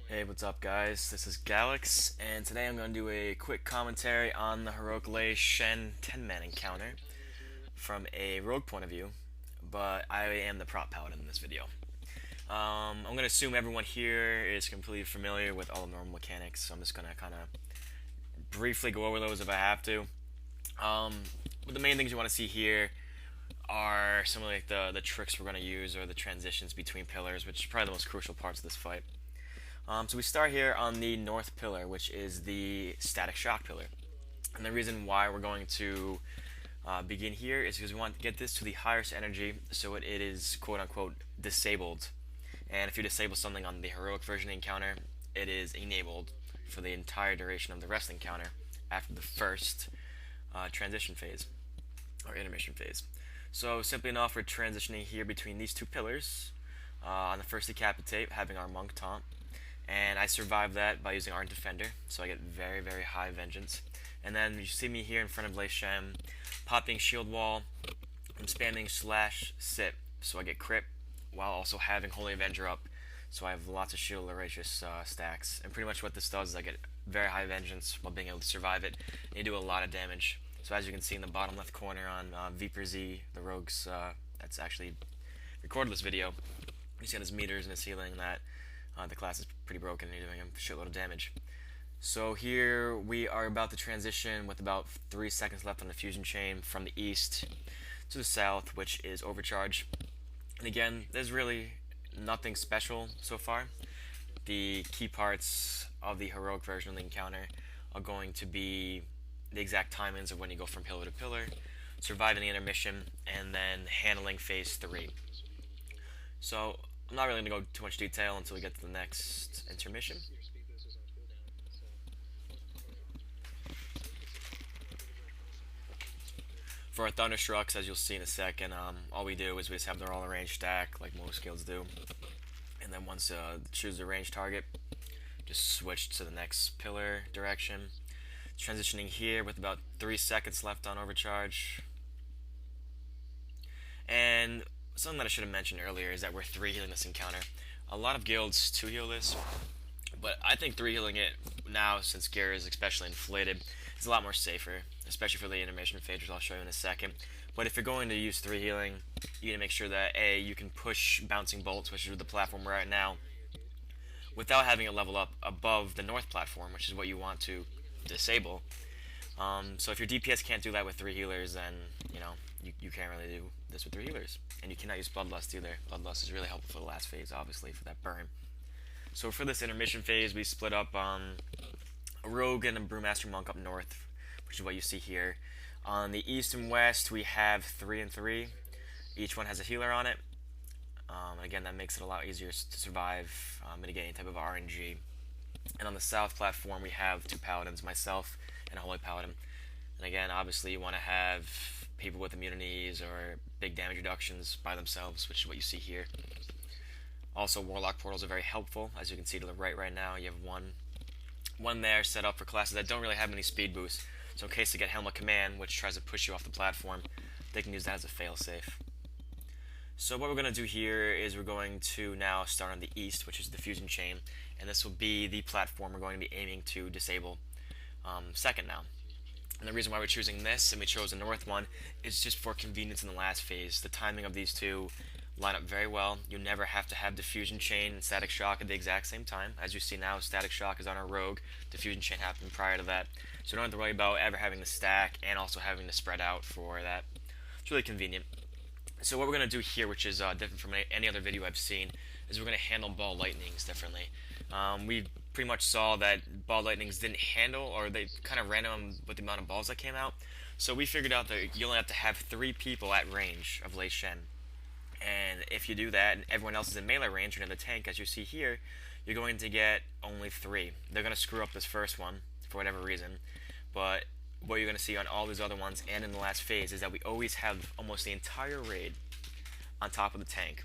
Hey, what's up, guys? This is Galiks, and today I'm going to do a quick commentary on the Heroic Lei Shen 10-man encounter from a rogue point of view, but I am the prop paladin in this video. I'm going to assume everyone here is completely familiar with all the normal mechanics, so I'm just going to kind of briefly go over those if I have to. But the main things you want to see here are some of like the tricks we're going to use or the transitions between pillars, which is probably the most crucial parts of this fight. So we start here on the north pillar, which is the static shock pillar. And the reason why we're going to begin here is because we want to get this to the highest energy so it is quote unquote disabled. And if you disable something on the heroic version encounter, it is enabled for the entire duration of the rest encounter after the first transition phase or intermission phase. So simply enough, we're transitioning here between these two pillars. On the first decapitate, having our monk taunt. And I survived that by using Ardent Defender, so I get very, very high vengeance. And then you see me here in front of Lei Shen, popping shield wall, and spamming slash sit, so I get crit, while also having Holy Avenger up, so I have lots of shield Voracious stacks. And pretty much what this does is I get very high vengeance while being able to survive it, and you do a lot of damage. So as you can see in the bottom left corner on Viper Z, the rogues that's actually recorded this video, you see on his meters and his healing that the class is pretty broken and you're doing a shitload of damage. So here we are about to transition with about 3 seconds left on the fusion chain from the east to the south, which is overcharge. And again, there's really nothing special so far. The key parts of the heroic version of the encounter are going to be the exact timings of when you go from pillar to pillar, surviving the intermission, and then handling phase 3. So I'm not really going to go too much detail until we get to the next intermission. For our Thunderstrucks, as you'll see in a second, all we do is we just have their all range stack, like most guilds do. And then once choose the range target, just switch to the next pillar direction. Transitioning here with about 3 seconds left on overcharge. And something that I should have mentioned earlier is that we're 3 healing this encounter. A lot of guilds 2 heal this, but I think 3 healing it now, since gear is especially inflated, is a lot more safer, especially for the intermission phase, which I'll show you in a second. But if you're going to use 3 healing, you need to make sure that A, you can push bouncing bolts, which is the platform we're at now, without having it level up above the north platform, which is what you want to disable. So if your DPS can't do that with 3 healers, then you can't really do this with 3 healers. And you cannot use Bloodlust either. Bloodlust is really helpful for the last phase, obviously, for that burn. So for this intermission phase, we split up a Rogue and a Brewmaster Monk up north, which is what you see here. On the east and west, we have 3 and 3. Each one has a healer on it. Again, that makes it a lot easier to survive, mitigate any type of RNG. And on the south platform, we have 2 paladins, myself and a Holy Paladin. And again, obviously, you want to have people with immunities or big damage reductions by themselves, which is what you see here. Also, Warlock portals are very helpful. As you can see to the right now, you have one there set up for classes that don't really have any speed boosts. So in case they get Helm of Command, which tries to push you off the platform, they can use that as a failsafe. So what we're going to do here is we're going to now start on the east, which is the fusion chain, and this will be the platform we're going to be aiming to disable second now. And the reason why we're choosing this, and we chose the north one, is just for convenience in the last phase. The timing of these two line up very well. You never have to have diffusion chain and static shock at the exact same time. As you see now, static shock is on our rogue. Diffusion chain happened prior to that. So you don't have to worry about ever having to stack and also having to spread out for that. It's really convenient. So what we're going to do here, which is different from any other video I've seen, is we're going to handle ball lightnings differently. We pretty much saw that ball lightnings didn't handle, or they kind of random with the amount of balls that came out. So we figured out that you only have to have 3 people at range of Lei Shen. And if you do that, and everyone else is in melee range or in the tank, as you see here, you're going to get only 3. They're going to screw up this first one, for whatever reason. But what you're going to see on all these other ones and in the last phase is that we always have almost the entire raid on top of the tank,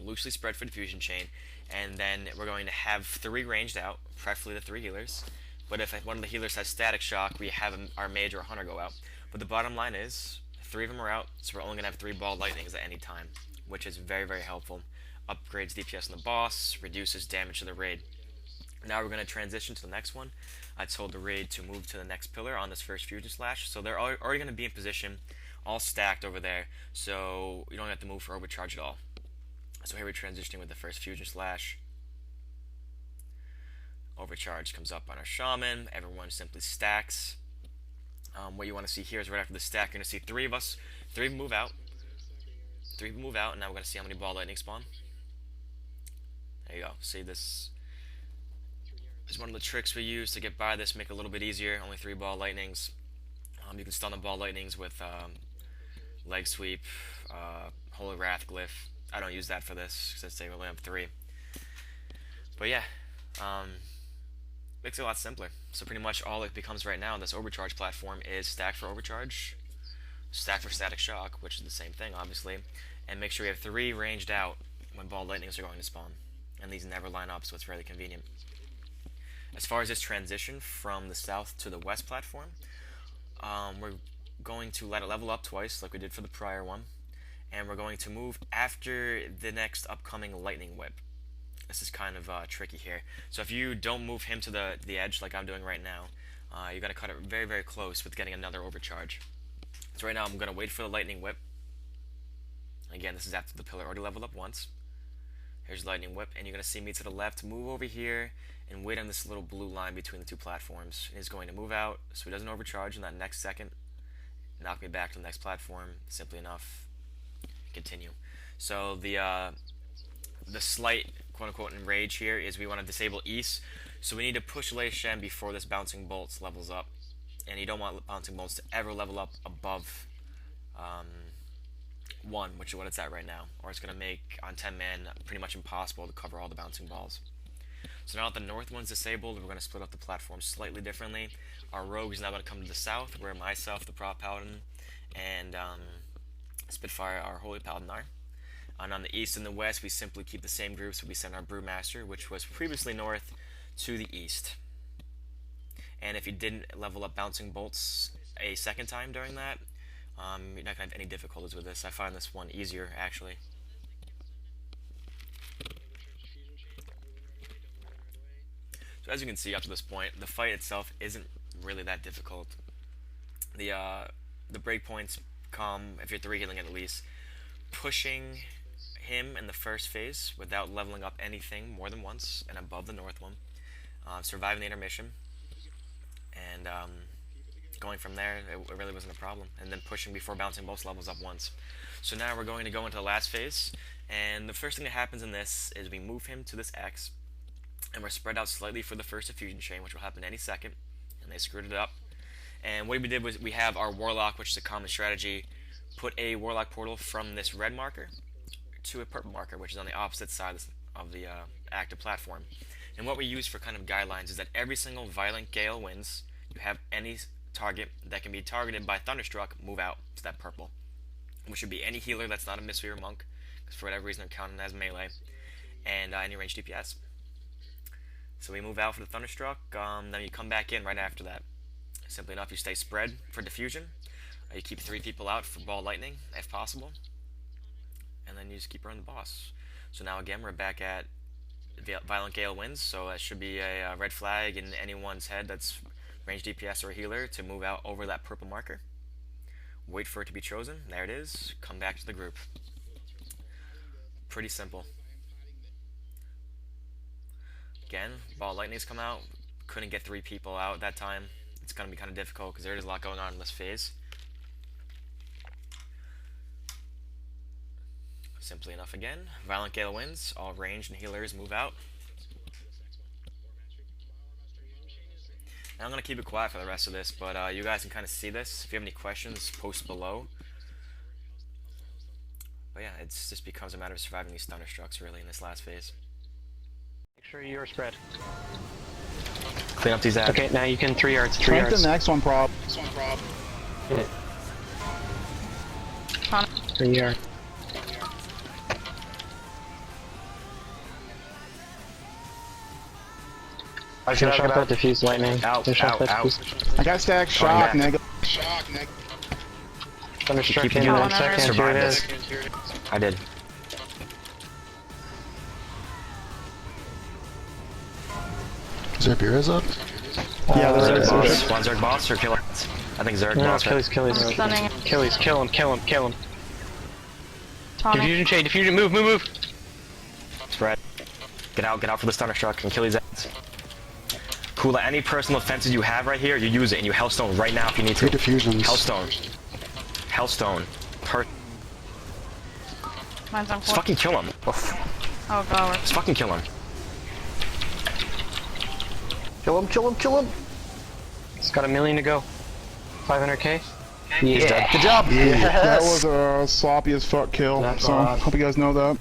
loosely spread for diffusion chain, and then we're going to have 3 ranged out, preferably the 3 healers. But if one of the healers has static shock, we have our mage or hunter go out. But the bottom line is 3 of them are out, so we're only going to have 3 ball lightnings at any time, which is very, very helpful. Upgrades DPS on the boss, reduces damage to the raid. Now we're going to transition to the next one. I told the raid to move to the next pillar on this first fusion slash, so they're already going to be in position, all stacked over there, so you don't have to move for overcharge at all. So here we're transitioning with the first fusion slash. Overcharge comes up on our shaman. Everyone simply stacks. What you want to see here is right after the stack, you're going to see three of them move out. Three move out, and now we're going to see how many ball lightning spawn. There you go. See, this is one of the tricks we use to get by this, make it a little bit easier. Only 3 ball lightnings. You can stun the ball lightnings with leg sweep, Holy Wrath glyph. I don't use that for this since they only have 3. But yeah, makes it a lot simpler. So pretty much all it becomes right now on this overcharge platform is stack for overcharge, stack for static shock, which is the same thing obviously, and make sure you have 3 ranged out when ball lightnings are going to spawn. And these never line up, so it's fairly convenient. As far as this transition from the south to the west platform, we're going to let it level up twice like we did for the prior one, and we're going to move after the next upcoming lightning whip. This is kind of tricky here. So if you don't move him to the edge like I'm doing right now, you got to cut it very, very close with getting another overcharge. So right now I'm going to wait for the lightning whip. Again, this is after the pillar already leveled up once. Here's lightning whip, and you're going to see me to the left move over here and wait on this little blue line between the 2 platforms. And he's going to move out so he doesn't overcharge in that next second. Knock me back to the next platform. Simply enough. Continue. So the slight quote-unquote enrage here is we want to disable East, so we need to push Lei Shen before this bouncing bolts levels up, and you don't want bouncing bolts to ever level up above 1, which is what it's at right now, or it's going to make on 10 man pretty much impossible to cover all the bouncing balls. So now that the north one's disabled, we're going to split up the platform slightly differently. Our rogue is now going to come to the south, where myself, the prop paladin, and Spitfire, our holy paladin, are. And on the east and the west, we simply keep the same groups. We send our Brewmaster, which was previously north, to the east. And if you didn't level up bouncing bolts a second time during that, you're not going to have any difficulties with this. I find this one easier, actually. So as you can see up to this point, the fight itself isn't really that difficult. The breakpoints come, if you're 3 healing at least, pushing him in the first phase without leveling up anything more than once and above the north one, surviving the intermission, and going from there, it really wasn't a problem, and then pushing before bouncing both levels up once. So now we're going to go into the last phase, and the first thing that happens in this is we move him to this X, and we're spread out slightly for the first diffusion chain, which will happen any second, and they screwed it up. And what we did was we have our Warlock, which is a common strategy, put a Warlock portal from this red marker to a purple marker, which is on the opposite side of the active platform. And what we use for kind of guidelines is that every single Violent Gale wins, you have any target that can be targeted by Thunderstruck move out to that purple, which should be any healer that's not a Mystery or Monk, because for whatever reason they're counting as melee, and any ranged DPS. So we move out for the Thunderstruck, then you come back in right after that. Simply enough, you stay spread for diffusion, you keep 3 people out for ball lightning if possible, and then you just keep running the boss. So now again we're back at Violent Gale wins, so that should be a red flag in anyone's head that's ranged DPS or healer to move out over that purple marker. Wait for it to be chosen. There it is. Come back to the group. Pretty simple. Again, ball lightnings come out. Couldn't get 3 people out that time. It's going to be kind of difficult because there is a lot going on in this phase. Simply enough again, Violent Gale wins, all ranged and healers move out. Now I'm going to keep it quiet for the rest of this, but you guys can kind of see this. If you have any questions, post below. But yeah, it just becomes a matter of surviving these Thunderstrucks really in this last phase. Make sure you're spread. Clean up these ads. Okay, now you can 3 yards, 3 yards. the next one, prob. Hit it. 3 yards. Finish off that diffuse lightning. Finish off that diffuse. I got stacked shock, nigga. Thunderstruck in 1 second, here it is. I did. there beers up? Yeah, there Zerg is. boss. One Zerg boss or kill it? I think Zerg No, boss. Achilles, Achilles. I'm stunning him. Achilles, kill him, kill him, kill him. Tonic. Diffusion chain, diffusion, move, move, move. Spread. Get out for the stunner struck and kill these ads. Kula, any personal offenses you have right here, you use it and you Hellstone right now if you need to. 3 diffusions. Hellstone. Hellstone. Mine's on Just full. fucking kill him. Oh god, Just fucking kill him. Kill him, kill him, kill him! It's got 1 million to go. 500k. He's dead. Good job! That was a sloppy as fuck kill. That's So, odd. hope you guys know that.